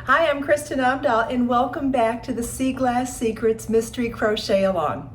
Hi, I'm Kristin Omdahl and welcome back to the Sea Glass Secrets Mystery Crochet Along.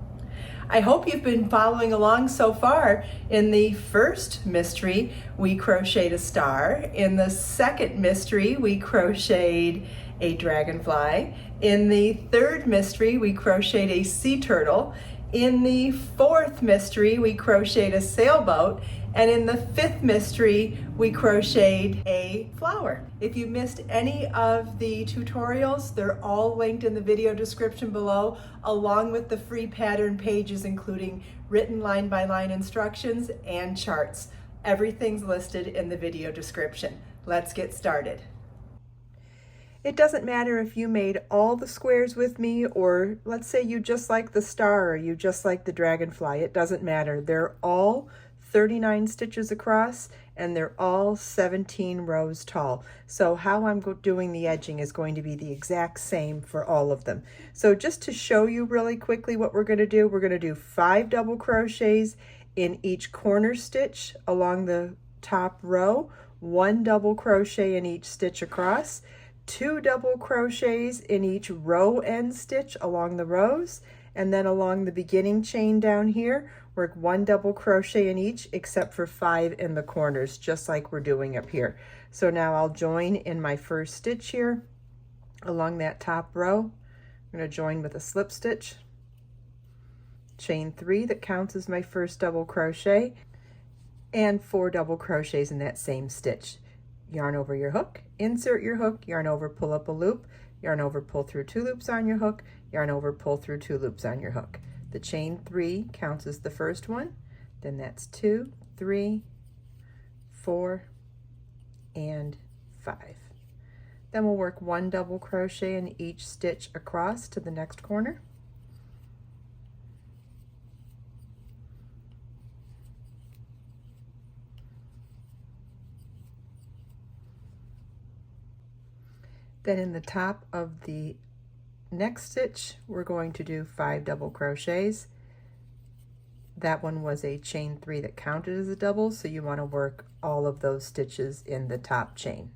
I hope you've been following along so far. In the first mystery, we crocheted a star. In the second mystery, we crocheted a dragonfly. In the third mystery, we crocheted a sea turtle. In the fourth mystery, we crocheted a sailboat. And in the fifth mystery, we crocheted a flower. If you missed any of the tutorials, they're all linked in the video description below, along with the free pattern pages, including written line-by-line instructions and charts. Everything's listed in the video description. Let's get started. It doesn't matter if you made all the squares with me, or let's say you just like the star or you just like the dragonfly. It doesn't matter. They're all 39 stitches across and they're all 17 rows tall. So how I'm doing the edging is going to be the exact same for all of them. So just to show you really quickly what we're going to do 5 double crochets in each corner stitch along the top row, 1 double crochet in each stitch across, 2 double crochets in each row end stitch along the rows, and then along the beginning chain down here, work 1 double crochet in each except for 5 in the corners, just like we're doing up here. So now I'll join in my first stitch here along that top row. I'm going to join with a slip stitch, chain 3 that counts as my first double crochet, and 4 double crochets in that same stitch. Yarn over your hook, insert your hook, yarn over, pull up a loop, yarn over, pull through 2 loops on your hook, yarn over, pull through 2 loops on your hook. The chain 3 counts as the first one, then that's 2, 3, 4, and 5. Then we'll work 1 double crochet in each stitch across to the next corner. Then in the top of the next stitch, we're going to do 5 double crochets. That one was a chain 3 that counted as a double, so you want to work all of those stitches in the top chain.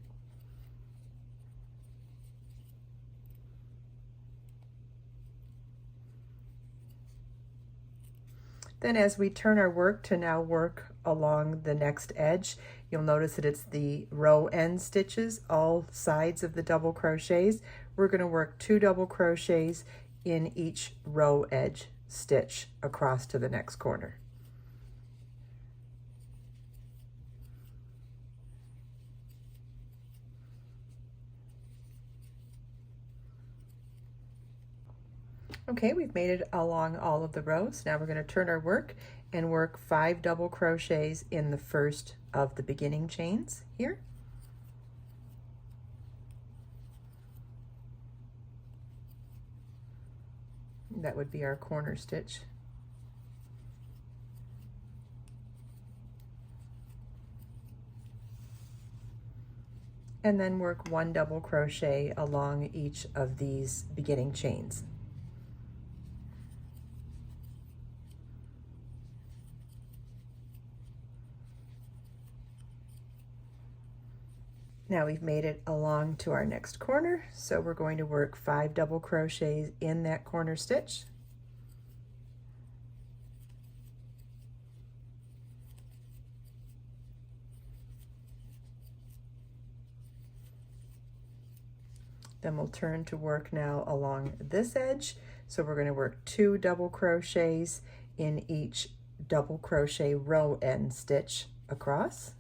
Then as we turn our work to now work along the next edge, you'll notice that it's the row end stitches, all sides of the double crochets. We're going to work 2 double crochets in each row edge stitch across to the next corner. Okay, we've made it along all of the rows. Now we're going to turn our work and work 5 double crochets in the first of the beginning chains here. That would be our corner stitch. And then work 1 double crochet along each of these beginning chains. Now we've made it along to our next corner, so we're going to work 5 double crochets in that corner stitch. Then we'll turn to work now along this edge, so we're going to work 2 double crochets in each double crochet row end stitch across.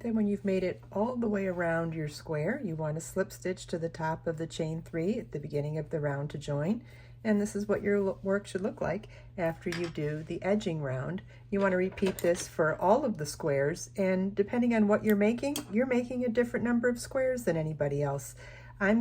Then when you've made it all the way around your square, you want to slip stitch to the top of the chain 3 at the beginning of the round to join. And this is what your work should look like after you do the edging round. You want to repeat this for all of the squares, and depending on what you're making a different number of squares than anybody else. I've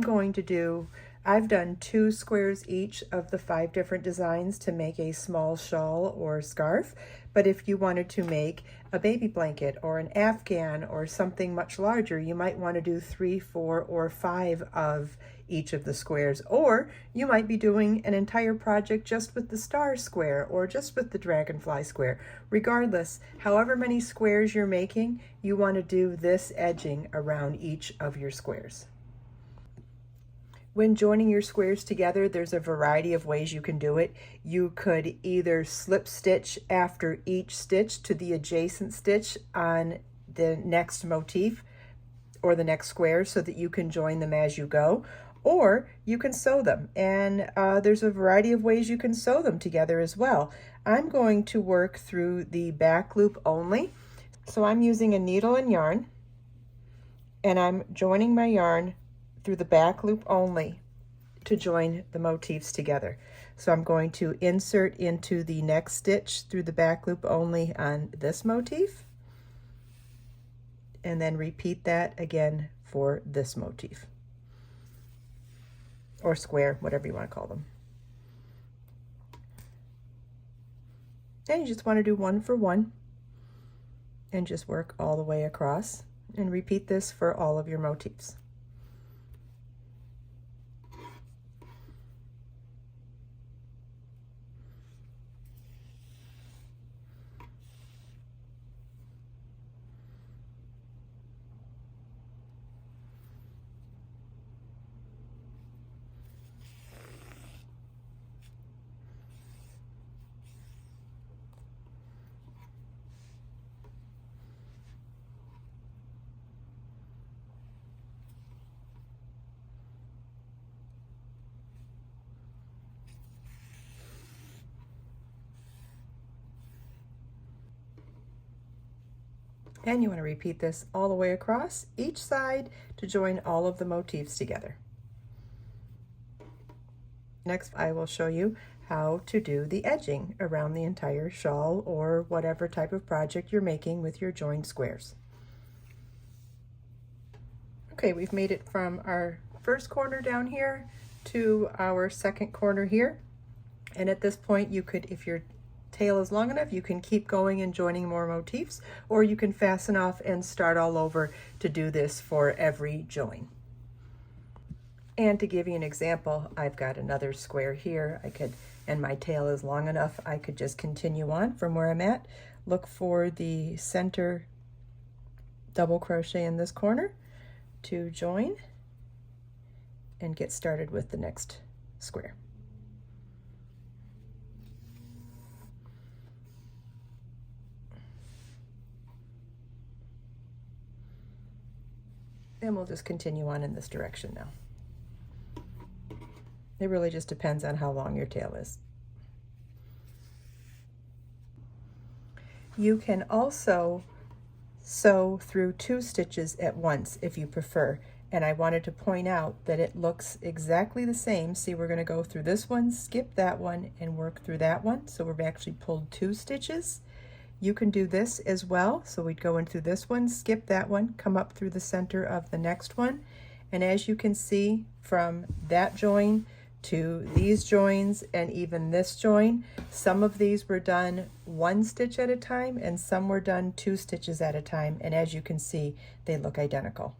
done 2 squares each of the 5 different designs to make a small shawl or scarf, But if you wanted to make a baby blanket or an Afghan or something much larger, you might want to do 3, 4, or 5 of each of the squares. Or you might be doing an entire project just with the star square or just with the dragonfly square. Regardless, however many squares you're making, you want to do this edging around each of your squares. When joining your squares together, there's a variety of ways you can do it. You could either slip stitch after each stitch to the adjacent stitch on the next motif or the next square so that you can join them as you go, or you can sew them. And there's a variety of ways you can sew them together as well. I'm going to work through the back loop only. So I'm using a needle and yarn, and I'm joining my yarn through the back loop only to join the motifs together. So I'm going to insert into the next stitch through the back loop only on this motif, and then repeat that again for this motif, or square, whatever you want to call them. And you just want to do 1 for 1 and just work all the way across, and repeat this for all of your motifs. And you want to repeat this all the way across each side to join all of the motifs together. Next, I will show you how to do the edging around the entire shawl or whatever type of project you're making with your joined squares. Okay, we've made it from our first corner down here to our second corner here. And at this point, you could, if your tail is long enough, you can keep going and joining more motifs, or you can fasten off and start all over to do this for every join. And to give you an example, I've got another square here. I could, and my tail is long enough, I could just continue on from where I'm at. Look for the center double crochet in this corner to join and get started with the next square. And we'll just continue on in this direction now. It really just depends on how long your tail is. You can also sew through 2 stitches at once if you prefer. And I wanted to point out that it looks exactly the same. See, we're going to go through this one, skip that one, and work through that one. So we've actually pulled 2 stitches. You can do this as well. So we'd go in through this one, skip that one, come up through the center of the next one. And as you can see, from that join to these joins and even this join, some of these were done 1 stitch at a time and some were done 2 stitches at a time. And as you can see, they look identical.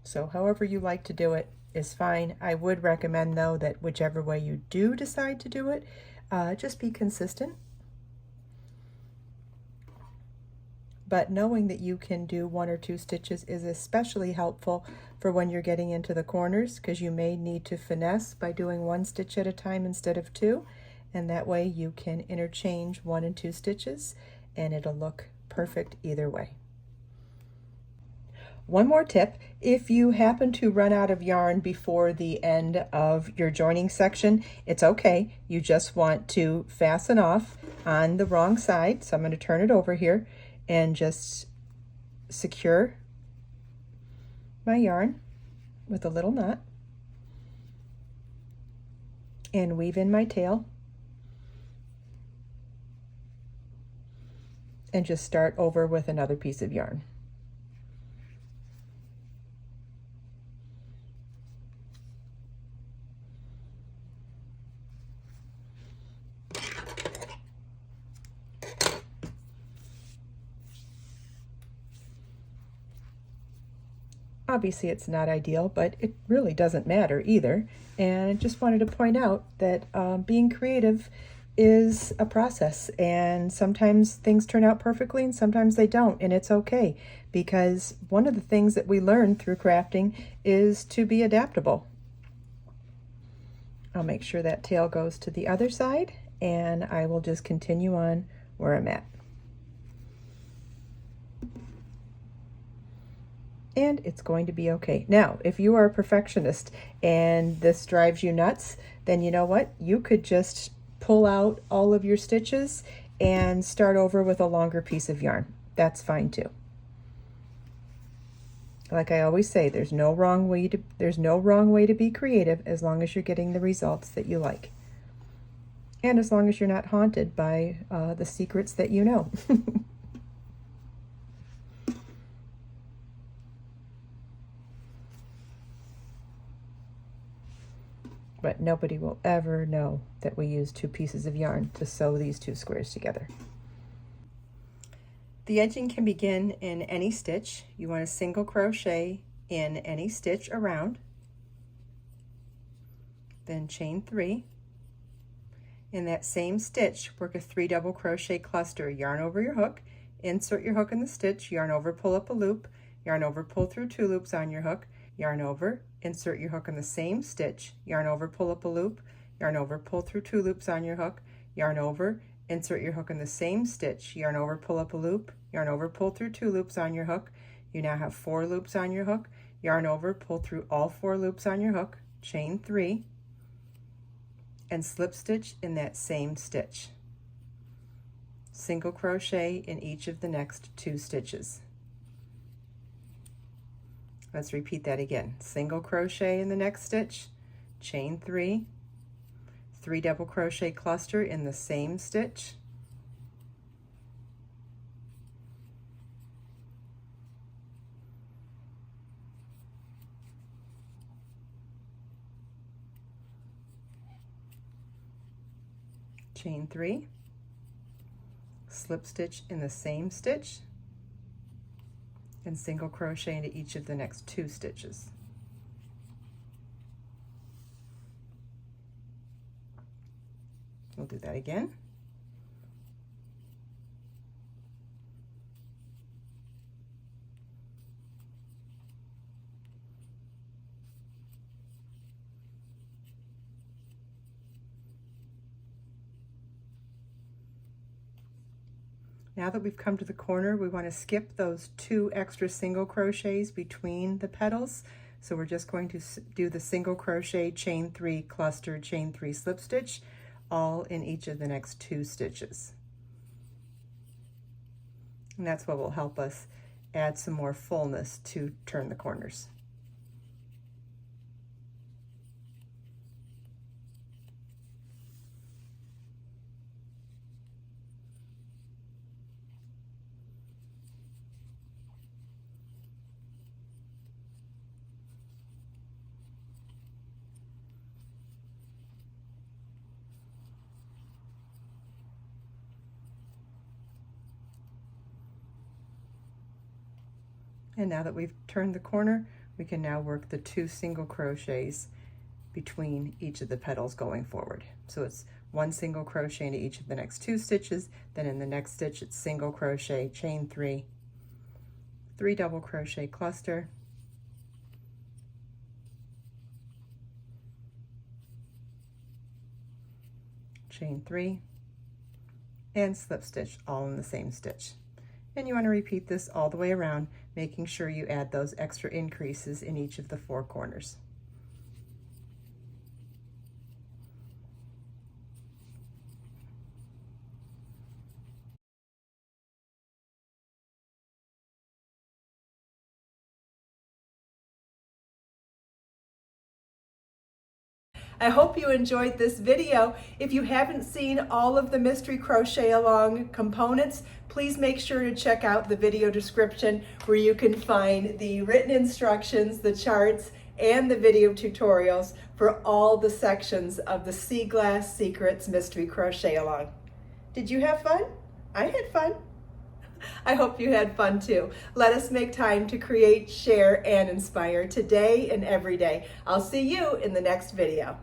So however you like to do it is fine. I would recommend though that whichever way you do decide to do it, just be consistent. But knowing that you can do 1 or 2 stitches is especially helpful for when you're getting into the corners, because you may need to finesse by doing 1 stitch at a time instead of 2, and that way you can interchange 1 and 2 stitches and it'll look perfect either way. One more tip, if you happen to run out of yarn before the end of your joining section, it's okay. You just want to fasten off on the wrong side. So I'm going to turn it over here and just secure my yarn with a little knot and weave in my tail and just start over with another piece of yarn. Obviously it's not ideal, but it really doesn't matter either. And I just wanted to point out that being creative is a process, and sometimes things turn out perfectly and sometimes they don't, and it's okay, because one of the things that we learn through crafting is to be adaptable. I'll make sure that tail goes to the other side, and I will just continue on where I'm at. And it's going to be okay. Now, if you are a perfectionist and this drives you nuts, then you know what? You could just pull out all of your stitches and start over with a longer piece of yarn. That's fine too. Like I always say, there's no wrong way to be creative as long as you're getting the results that you like. And as long as you're not haunted by the secrets that you know. But nobody will ever know that we used 2 pieces of yarn to sew these 2 squares together. The edging can begin in any stitch. You want to single crochet in any stitch around, then chain 3. In that same stitch, work a 3 double crochet cluster, yarn over your hook, insert your hook in the stitch, yarn over, pull up a loop, yarn over, pull through 2 loops on your hook, yarn over, insert your hook in the same stitch, yarn over, pull up a loop, yarn over, pull through 2 loops on your hook, yarn over, insert your hook in the same stitch, yarn over, pull up a loop, yarn over, pull through 2 loops on your hook. You now have 4 loops on your hook, yarn over, pull through all 4 loops on your hook, chain 3, and slip stitch in that same stitch. Single crochet in each of the next 2 stitches. Let's repeat that again. Single crochet in the next stitch, chain 3, 3 double crochet cluster in the same stitch, chain 3, slip stitch in the same stitch, and single crochet into each of the next 2 stitches. We'll do that again. Now that we've come to the corner, we want to skip those 2 extra single crochets between the petals. So we're just going to do the single crochet, chain 3, cluster, chain 3, slip stitch, all in each of the next 2 stitches. And that's what will help us add some more fullness to turn the corners. And now that we've turned the corner, we can now work the 2 single crochets between each of the petals going forward. So it's 1 single crochet into each of the next 2 stitches, then in the next stitch it's single crochet, chain 3, 3 double crochet cluster, chain 3, and slip stitch all in the same stitch. And you want to repeat this all the way around, making sure you add those extra increases in each of the 4 corners. I hope you enjoyed this video. If you haven't seen all of the Mystery Crochet-Along components, please make sure to check out the video description where you can find the written instructions, the charts, and the video tutorials for all the sections of the Sea Glass Secrets Mystery Crochet-Along. Did you have fun? I had fun. I hope you had fun too. Let us make time to create, share, and inspire today and every day. I'll see you in the next video.